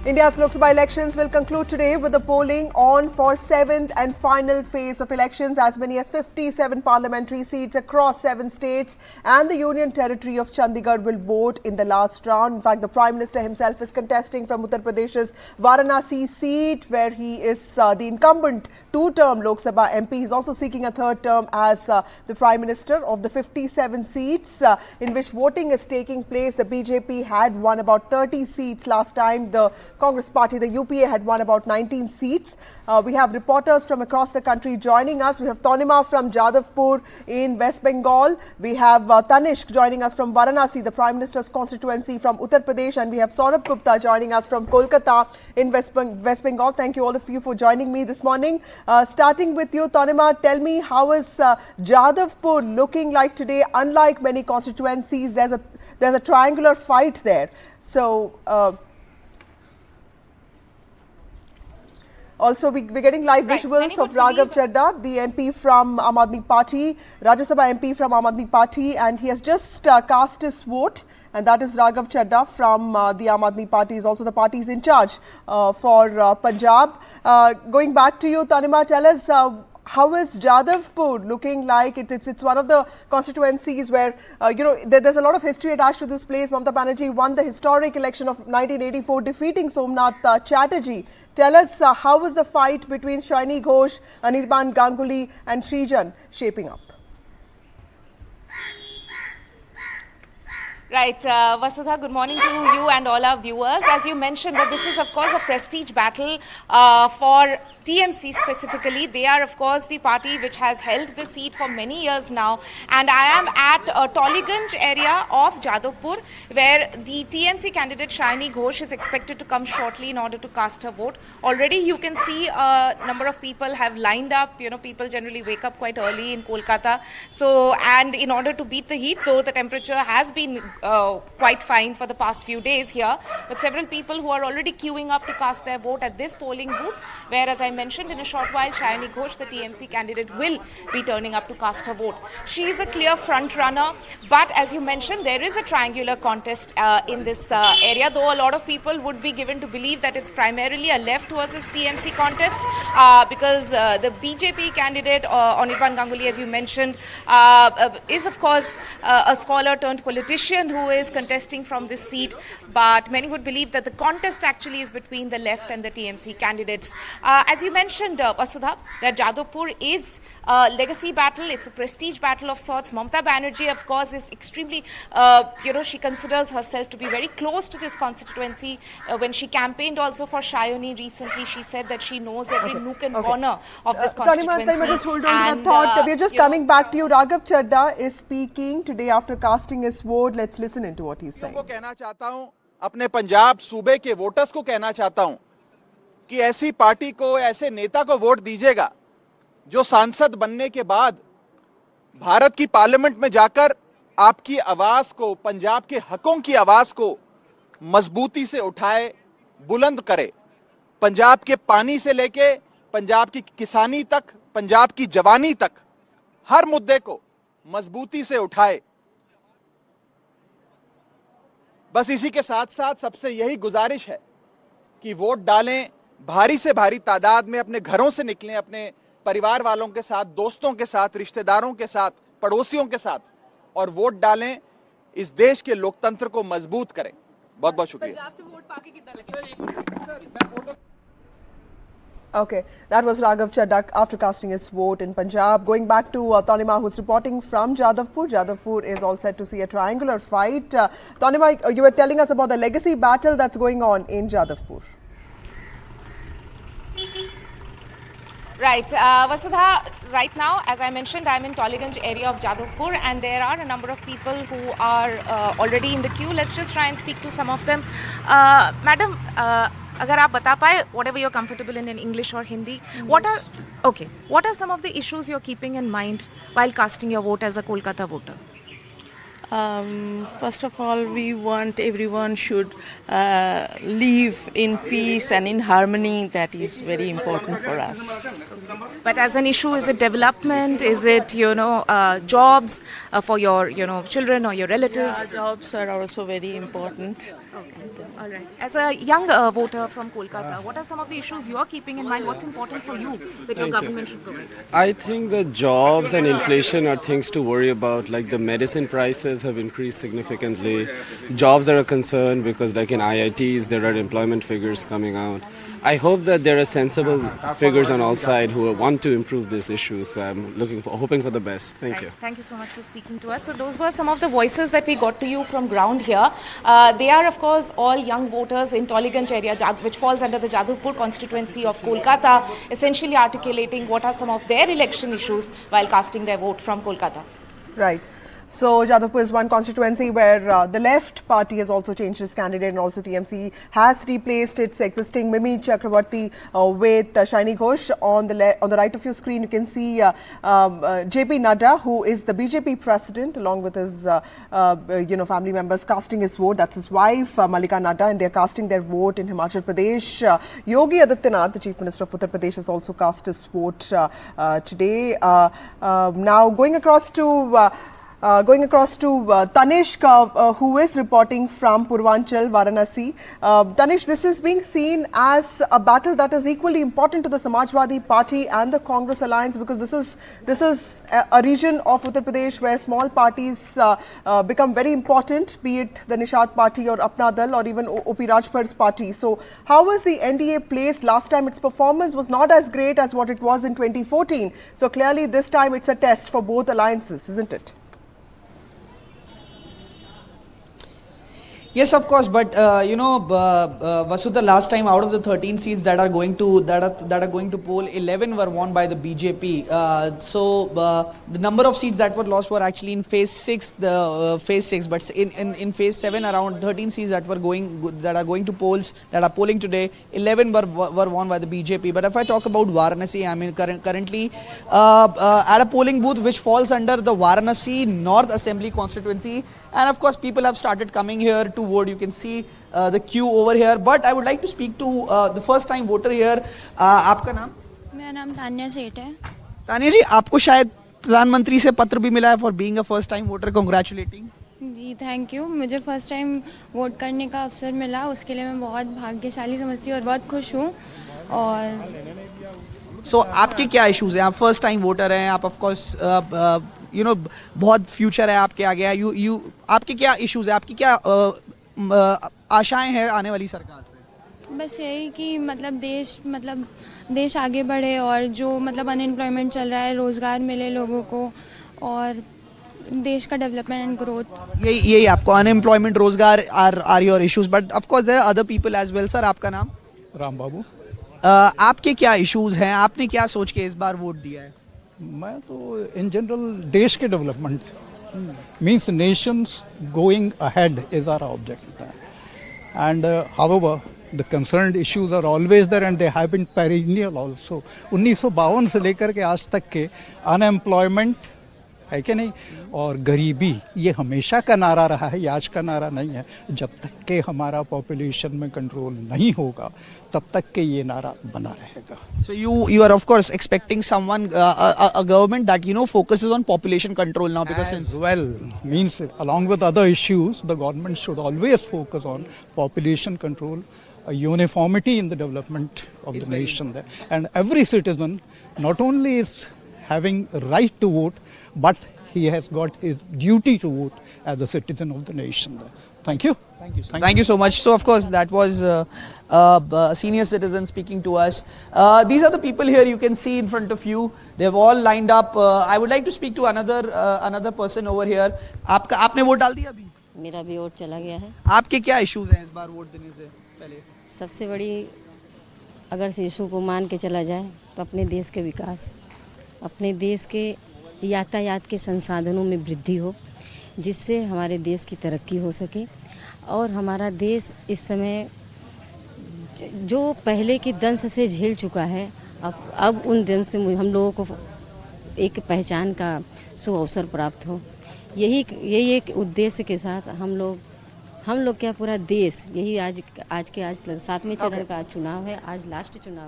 India's Lok Sabha elections will conclude today with the polling on for 7th and final phase of elections. As many as 57 parliamentary seats across 7 states and the Union Territory of Chandigarh will vote in the last round. In fact, the Prime Minister himself is contesting from Uttar Pradesh's Varanasi seat, where he is the incumbent 2-term Lok Sabha MP. He's also seeking a 3rd term as the Prime Minister. Of the 57 seats in which voting is taking place, the BJP had won about 30 seats last time. The Congress Party, the UPA, had won about 19 seats. We have reporters from across the country joining us. We have Tanima from Jadavpur in West Bengal. We have Tanishq joining us from Varanasi, the Prime Minister's constituency from Uttar Pradesh. And we have Saurabh Gupta joining us from Kolkata in West Bengal. Thank you all of you for joining me this morning. Starting with you, Tanima, tell me, how is Jadavpur looking like today? Unlike many constituencies, there's a triangular fight there. So, also, we're getting live visuals of Raghav Chadha, the MP from Aam Aadmi Party, Rajya Sabha MP from Aam Aadmi Party, and he has just cast his vote. And that is Raghav Chadha from the Aam Aadmi Party, is also the parties in charge for Punjab. Going back to you, Tanima, tell us, how is Jadavpur looking like? It's one of the constituencies where, there's a lot of history attached to this place. Mamata Banerjee won the historic election of 1984, defeating Somnath Chatterjee. Tell us, how is the fight between Shaini Ghosh, Anirban Ganguly and Srijan shaping up? Right, Vasudha, good morning to you and all our viewers. As you mentioned, that this is of course a prestige battle for TMC specifically. They are of course the party which has held the seat for many years now, and I am at Tollygunge area of Jadavpur, where the TMC candidate Shaini Ghosh is expected to come shortly in order to cast her vote. Already you can see a number of people have lined up. People generally wake up quite early in Kolkata. So, and in order to beat the heat, though the temperature has been quite fine for the past few days here, but several people who are already queuing up to cast their vote at this polling booth, where, as I mentioned, in a short while, Shaini Ghosh, the TMC candidate, will be turning up to cast her vote. She is a clear front runner, but as you mentioned, there is a triangular contest in this area, though a lot of people would be given to believe that it's primarily a left versus TMC contest, because the BJP candidate, Anirban Ganguly, as you mentioned, is of course a scholar turned politician who is contesting from this seat, but many would believe that the contest actually is between the left and the TMC candidates. As you mentioned, Vasudha, that Jadavpur is a legacy battle. It's a prestige battle of sorts. Mamata Banerjee, of course, is extremely, she considers herself to be very close to this constituency. When she campaigned also for Shayoni recently, she said that she knows every nook and corner of this constituency. Tanima, just hold on to that thought. We're just coming back to you. Raghav Chadha is speaking today after casting his vote. Let's listen into what he's saying. कहना चाहता हूं, अपने पंजाब सूबे के voters को कहना चाहता हूं कि ऐसी पार्टी को, ऐसे नेता को वोट दीजिएगा जो सांसद बनने के बाद भारत की पार्लियामेंट में जाकर आपकी आवाज को, पंजाब के हकों की आवाज को मजबूती से उठाए, बुलंद करे। पंजाब के पानी से लेके पंजाब की किसानी तक, पंजाब की जवानी तक, हर मुद्दे को मजबूती से उठाए। बस इसी के साथ साथ सबसे यही गुजारिश है कि वोट डालें, भारी से भारी तादाद में अपने घरों से निकलें, अपने परिवार वालों के साथ, दोस्तों के साथ, रिश्तेदारों के साथ, पड़ोसियों के साथ, और वोट डालें, इस देश के लोकतंत्र को मजबूत करें। बहुत बहुत शुक्रिया। Okay, that was Raghav Chadha after casting his vote in Punjab. Going back to Tanima, who's reporting from Jadavpur. Jadavpur is all set to see a triangular fight. Tanima, you were telling us about the legacy battle that's going on in Jadavpur. Right, Vasudha, right now, as I mentioned, I'm in Tollygunge area of Jadavpur, and there are a number of people who are already in the queue. Let's just try and speak to some of them. Madam, अगर आप बता पाए, whatever you're comfortable in English or Hindi, what are some of the issues you're keeping in mind while casting your vote as a Kolkata voter? First of all, we want everyone should live in peace and in harmony. That is very important for us. But as an issue, is it development? Is it, jobs for your, children or your relatives? Yeah, jobs are also very important. Okay. All right. As a young voter from Kolkata, what are some of the issues you're keeping in mind? What's important for you that your government should provide? I think the jobs and inflation are things to worry about. Like the medicine prices have increased significantly. Jobs are a concern because, like in IITs, there are employment figures coming out. I hope that there are sensible figures on all sides who want to improve this issue. So I'm hoping for the best. Thank you. Thank you so much for speaking to us. So those were some of the voices that we got to you from ground here. They are, of course, all young voters in Tollygunge area, which falls under the Jadavpur constituency of Kolkata, essentially articulating what are some of their election issues while casting their vote from Kolkata. Right. So Jadavpur is one constituency where the left party has also changed its candidate, and also TMC has replaced its existing Mimi Chakrabarti with Shaini Ghosh. On the right of your screen, you can see JP Nadda, who is the BJP president, along with his family members casting his vote. That's his wife Malika Nadda, and they're casting their vote in Himachal Pradesh. Yogi Adityanath, the Chief Minister of Uttar Pradesh, has also cast his vote today. Now going across to Tanishq, who is reporting from Purvanchal, Varanasi. Tanishq, this is being seen as a battle that is equally important to the Samajwadi Party and the Congress alliance, because this is a region of Uttar Pradesh where small parties become very important, be it the Nishad Party or Apna Dal or even O.P. Rajpar's party. So how was the NDA placed last time? Its performance was not as great as what it was in 2014. So clearly this time it's a test for both alliances, isn't it? Yes, of course, but Vasudha, last time out of the 13 seats that are going to poll, 11 were won by the BJP. The number of seats that were lost were actually in phase 6, but in phase 7, around 13 seats that are going to polls, that are polling today, 11 were won by the BJP. But if I talk about Varanasi, I mean currently at a polling booth which falls under the Varanasi North Assembly constituency, and of course people have started coming here to vote. You can see the queue over here, but I would like to speak to the first time voter here. आपका नाम? मेरा नाम तान्या सेठ है. तान्या जी, आपको शायद प्रधानमंत्री से पत्र भी मिला है for being a first time voter. Congratulating. जी थैंक यू. मुझे फर्स्ट टाइम वोट करने का अवसर मिला, उसके लिए मैं बहुत भाग्यशाली समझती हूँ और बहुत खुश हूँ. और सो आपके क्या इश्यूज हैं? आप फर्स्ट टाइम वोटर हैं, आप ऑफ कोर्स बहुत फ्यूचर है आपके आगे. आपके क्या इश्यूज है, आपकी क्या आशाएं हैं आने वाली सरकार से? बस यही कि मतलब देश आगे बढ़े और जो मतलब अनएम्प्लॉयमेंट चल रहा है, रोज़गार मिले लोगों को और देश का डेवलपमेंट एंड ग्रोथ. यही आपको अनएम्प्लॉयमेंट, रोजगार are your issues, but of course there are other people as well. Sir, आपका नाम? राम बाबू. आपके क्या इश्यूज हैं? आपने क्या सोच के इस बार वोट दिया है? मैं तो इन जनरल देश के development means nations going ahead is our objective, and however the concerned issues are always there and they have been perennial also. 1952 से लेकर के आज तक के अनएम्प्लॉयमेंट है कि नहीं, और गरीबी, ये हमेशा का नारा रहा है, ये आज का नारा नहीं है. जब तक के हमारा पॉपुलेशन में कंट्रोल नहीं होगा तब तक के ये नारा बना रहेगा. So you are of course expecting someone a government that focuses on population control now, because As well means along with other issues the government should always focus on population control, uniformity in the development of the nation there, and every citizen not only is having right to vote, but he has got his duty to vote as a citizen of the nation there. Thank you. Thank you so much. So of course that was a senior citizen speaking to us. These are the people here you can see in front of you. They've all lined up. I would like to speak to another person over here. आपने vote डाल दिया अभी? मेरा भी vote चला गया है. आपके क्या इश्यूज हैं इस बार वोट देने से पहले? सबसे बड़ी अगर से इशू को मान के चला जाए तो अपने देश के विकास, अपने देश के यातायात के संसाधनों में वृद्धि हो, जिससे हमारे देश की तरक्की हो सके. और हमारा देश इस समय जो पहले की दंश से झेल चुका है, अब उन दंश से हम लोगों को एक पहचान का सुअवसर प्राप्त हो. यही एक उद्देश्य के साथ हम लोग क्या पूरा देश, यही आज 7वें चरण का चुनाव है. आज लास्ट चुनाव.